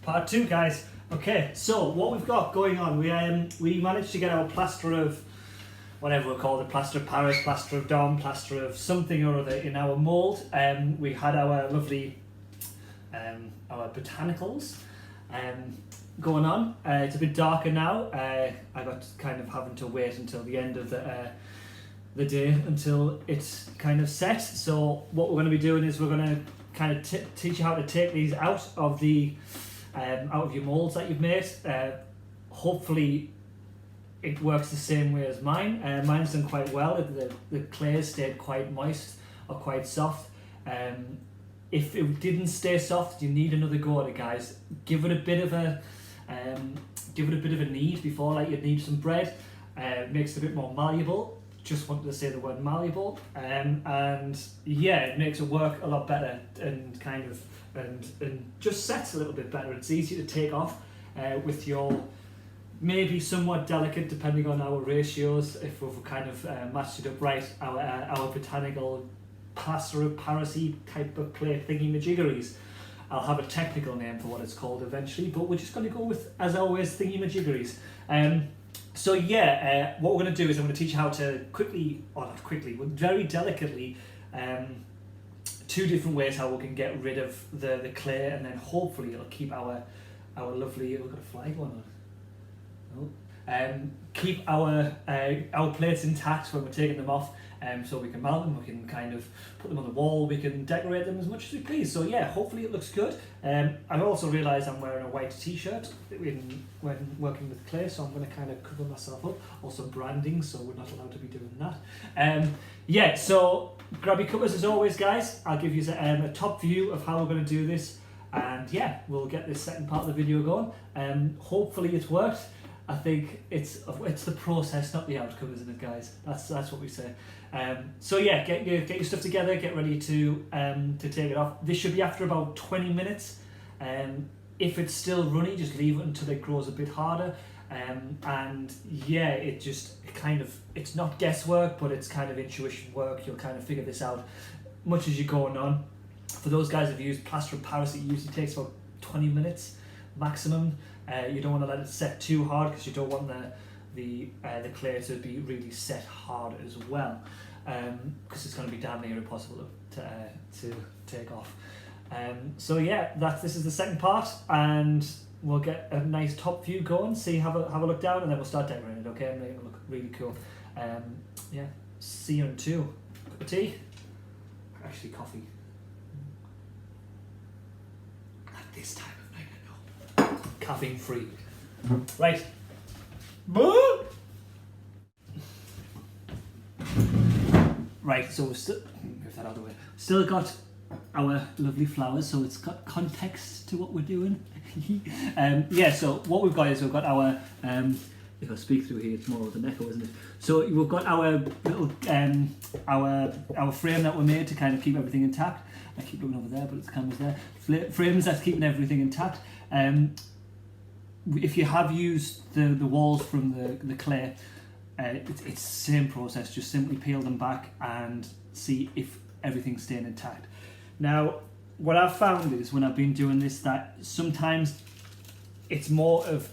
Part 2, guys. Okay, so what we've got going on, we managed to get our plaster of whatever we call it, plaster of Paris, plaster of Dom, plaster of something or other in our mould. We had our lovely our botanicals going on. It's a bit darker now. I got kind of having to wait until the end of the day until it's kind of set. So what we're going to be doing is we're going to kind of teach you how to take these out of the out of your molds that you've made. Hopefully it works the same way as mine. Mine's done quite well. The clay stayed quite moist or quite soft. If it didn't stay soft, you need another go at it, guys. Give it a bit of a knead before, like you'd need some bread. Makes it a bit more malleable. Just wanted to say the word malleable, and yeah, it makes it work a lot better and kind of and just sets a little bit better. It's easier to take off with your maybe somewhat delicate, depending on our ratios. If we've kind of matched it up right, our botanical plaster of Paris type of clay thingy-majiggeries. I'll have a technical name for what it's called eventually, but we're just going to go with, as always, thingy-majiggeries. So yeah, what we're going to do is I'm going to teach you how to quickly, or not quickly, but very delicately, two different ways how we can get rid of the clay, and then hopefully it'll keep our lovely, we've got a flag going on. Oh. Keep our plates intact when we're taking them off, so we can mount them, we can kind of put them on the wall, we can decorate them as much as we please. So yeah, hopefully it looks good. I've also realised I'm wearing a white t-shirt when working with clay, so I'm going to kind of cover myself up. Also branding, so we're not allowed to be doing that. Yeah, so grab your covers as always, guys. I'll give you a top view of how we're going to do this, and yeah, we'll get this second part of the video going. Hopefully it's worked. I think it's the process, not the outcome, isn't it, guys? That's what we say. So yeah, get your stuff together, get ready to take it off. This should be after about 20 minutes. If it's still runny, just leave it until it grows a bit harder. And yeah, it's not guesswork, but it's kind of intuition work. You'll kind of figure this out much as you're going on. For those guys who've used plaster of Paris, it usually takes about 20 minutes maximum. You don't want to let it set too hard because you don't want the clay to be really set hard as well, because it's going to be damn near impossible to take off. So yeah, this is the second part, and we'll get a nice top view going. Have a look down, and then we'll start decorating it. Okay, and make it look really cool. Yeah, see you in 2. Cup of tea, actually coffee. At this time of night, I know. Caffeine free. Right. Right, so we've still move that out of the way. Still got our lovely flowers, so it's got context to what we're doing. Yeah, so what we've got is we've got our if I speak through here, it's more of an echo, isn't it? So we've got our little our frame that we made to kind of keep everything intact. I keep looking over there, but the camera's there. Frames that's keeping everything intact. If you have used the walls from the clay, it's the same process. Just simply peel them back and see if everything's staying intact. Now, what I've found is when I've been doing this, that sometimes it's more of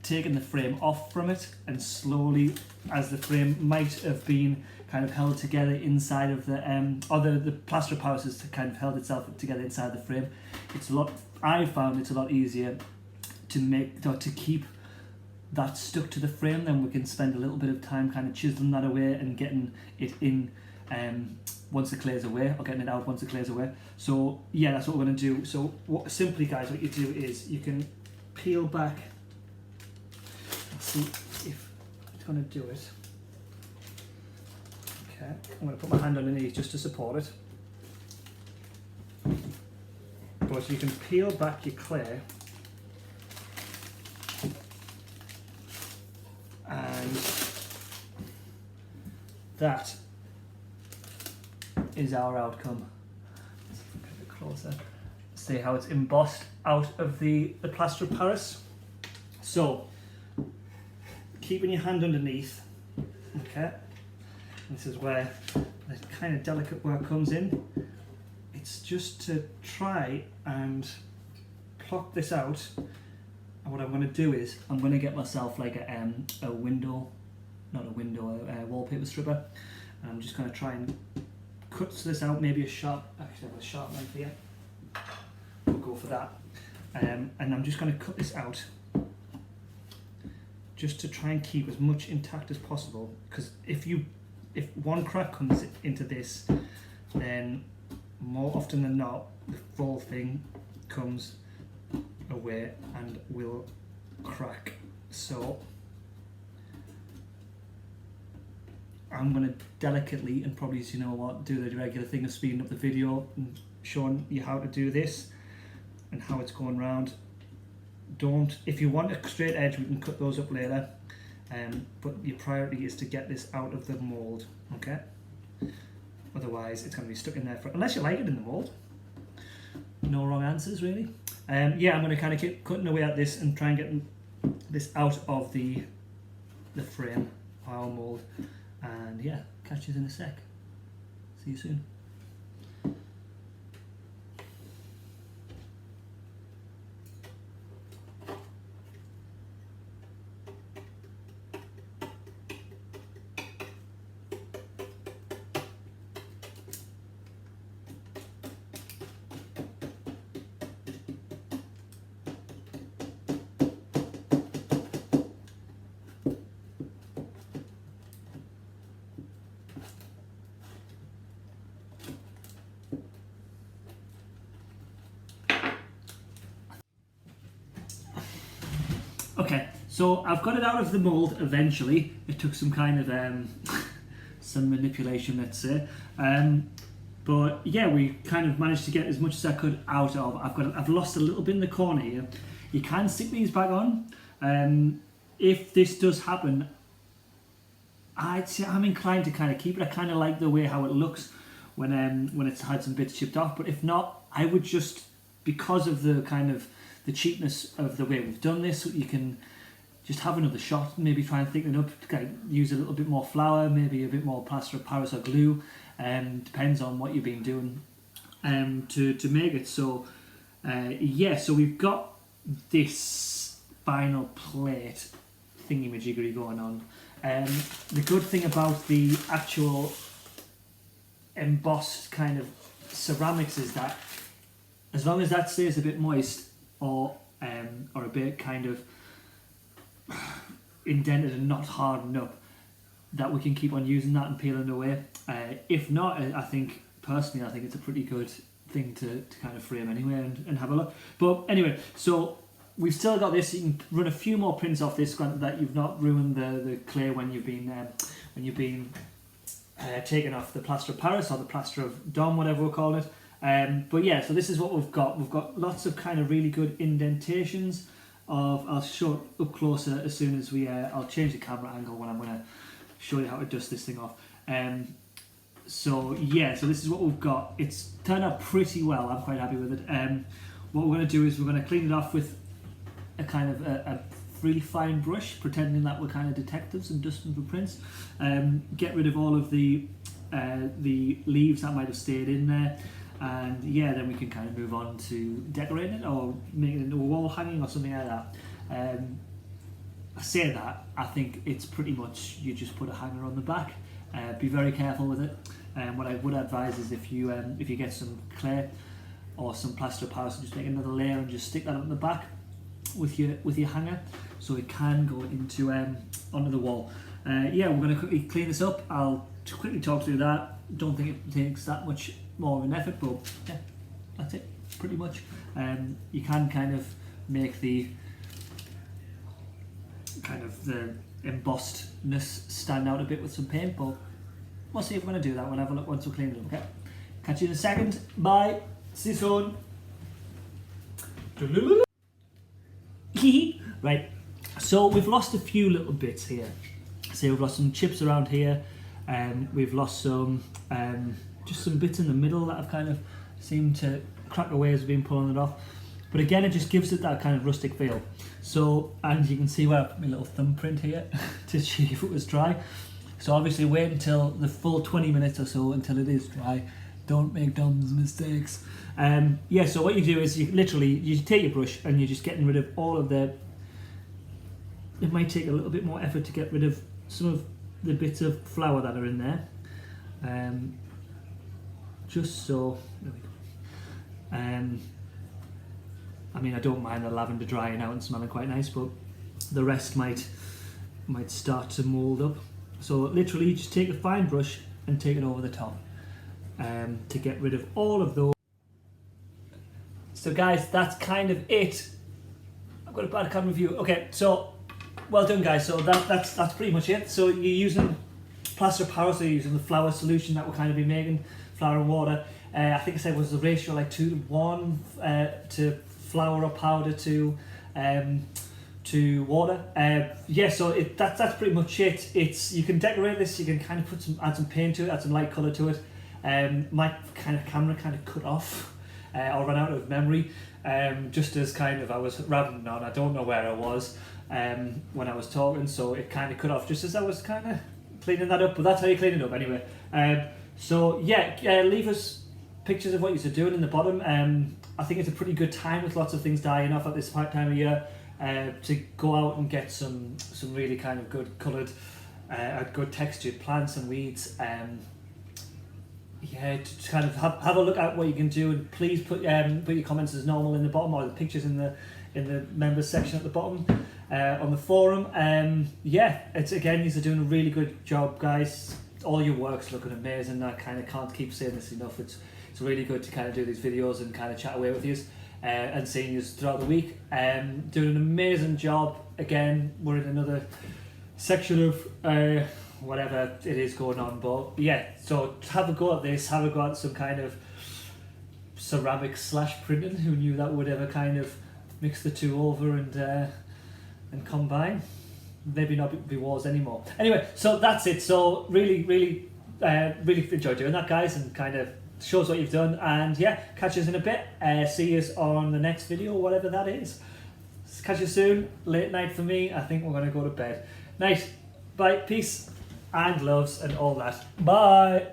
taking the frame off from it and slowly, as the frame might have been kind of held together inside of the or the plaster of Paris has kind of held itself together inside the frame. I found it's a lot easier to keep that stuck to the frame. Then we can spend a little bit of time kind of chiseling that away and getting it in once the clay's away, or getting it out once the clay's away. So yeah, that's what we're going to do. So simply, guys, what you do is you can peel back. Let's see if it's going to do it. Okay, I'm going to put my hand underneath just to support it. But you can peel back your clay, and that is our outcome. Let's see if we can get a bit closer. See how it's embossed out of the plaster of Paris. So, keeping your hand underneath, okay, this is where the kind of delicate work comes in. It's just to try and plot this out, and what I'm going to do is I'm going to get myself like a window, not a window, a wallpaper stripper, and I'm just going to try and cut this out, maybe a sharp, actually I have a sharp knife here, we'll go for that, and I'm just going to cut this out just to try and keep as much intact as possible, because if one crack comes into this, then more often than not the full thing comes away and will crack. So I'm going to delicately, and probably, you know what, do the regular thing of speeding up the video and showing you how to do this and how it's going round. If you want a straight edge, we can cut those up later, but your priority is to get this out of the mould, okay? Otherwise it's going to be stuck in there unless you like it in the mould. No wrong answers really. Yeah, I'm going to kind of keep cutting away at this and try and get this out of the frame, our mould, and yeah, catch you in a sec. See you soon. Okay, so I've got it out of the mould eventually. It took some kind of some manipulation, let's say, but yeah, we kind of managed to get as much as I could out of. I've lost a little bit in the corner here. You can stick these back on. If this does happen, I'd say I'm inclined to kind of keep it. I kind of like the way how it looks when it's had some bits chipped off. But if not, I would just, because of the kind of the cheapness of the way we've done this, you can just have another shot, maybe try and thicken it up, use a little bit more flour, maybe a bit more plaster of Paris or glue, depends on what you've been doing to make it. So yeah, so we've got this vinyl plate thingy-majiggery going on. The good thing about the actual embossed kind of ceramics is that as long as that stays a bit moist or a bit kind of indented and not hardened up, that we can keep on using that and peeling away. If not, I think personally it's a pretty good thing to kind of frame anyway and have a look. But anyway, so we've still got this. You can run a few more prints off this, granted that you've not ruined the clay when you've been taking off the plaster of Paris or the plaster of Dom, whatever we'll call it. But yeah, so this is what we've got. We've got lots of kind of really good indentations. I'll show it up closer as soon as I'll change the camera angle when I'm going to show you how to dust this thing off. So yeah, so this is what we've got. It's turned out pretty well. I'm quite happy with it. What we're going to do is we're going to clean it off with a kind of a really fine brush, pretending that we're kind of detectives and dusting for prints. Get rid of all of the leaves that might have stayed in there. And yeah, then we can kind of move on to decorating it or making it into a wall hanging or something like that. I say that, I think it's pretty much, you just put a hanger on the back. Be very careful with it. What I would advise is if you get some clay or some plaster of Paris, just make another layer and just stick that on the back with your hanger, so it can go into onto the wall. Yeah, we're going to quickly clean this up. I'll quickly talk through that. Don't think it takes that much more of an effort, but yeah, that's it pretty much. You can kind of make the embossedness stand out a bit with some paint, but we'll see if we're going to do that. We'll have a look once we clean it up, okay? Catch you in a second. Bye. See you soon. Right, so we've lost a few little bits here. So we've lost some chips around here, we've lost some just some bits in the middle that have kind of seemed to crack away as we've been pulling it off. But again, it just gives it that kind of rustic feel. So, and you can see where I put my little thumbprint here to see if it was dry. So obviously wait until the full 20 minutes or so until it is dry. Don't make dumb mistakes. Yeah, so what you do is you take your brush and you're just getting rid of all of the. It might take a little bit more effort to get rid of some of the bits of flour that are in there. Just so. There we go. I mean, I don't mind the lavender drying out and smelling quite nice, but the rest might start to mould up. So literally, you just take a fine brush and take it over the top to get rid of all of those. So guys, that's kind of it. I've got a bad camera view. Okay, so well done guys. So that's pretty much it. So you're using plaster powder, so you're using the flour solution that we'll kind of be making, flour and water. I think I said was the ratio like 2 to 1 to flour or powder to water. Yeah, so that's pretty much it. You can decorate this. You can kind of add some paint to it, add some light colour to it. My kind of camera kind of cut off or ran out of memory. Just as kind of I was rambling on. I don't know where I was when I was talking, so it kind of cut off just as I was kind of cleaning that up. But that's how you clean it up anyway. So yeah, leave us pictures of what you're doing in the bottom. I think it's a pretty good time with lots of things dying off at this time of year to go out and get some really kind of good coloured, good textured plants and weeds. Yeah, to kind of have a look at what you can do, and please put your comments as normal in the bottom, or the pictures in the members section at the bottom on the forum. Yeah, these are doing a really good job, guys. All your work's looking amazing. I kind of can't keep saying this enough. It's really good to kind of do these videos and kind of chat away with you and seeing you throughout the week. Doing an amazing job. Again, we're in another section of whatever it is going on, but yeah, so have a go at this, have a go at some kind of ceramic / printing. Who knew that would ever kind of mix the two over and combine? Maybe not be wars anymore. Anyway, so that's it. So really enjoyed doing that, guys, and kind of shows what you've done. And yeah, catch us in a bit. See you on the next video, whatever that is. Catch you soon. Late night for me. I think we're going to go to bed. Night. Bye. Peace and loves and all that. Bye.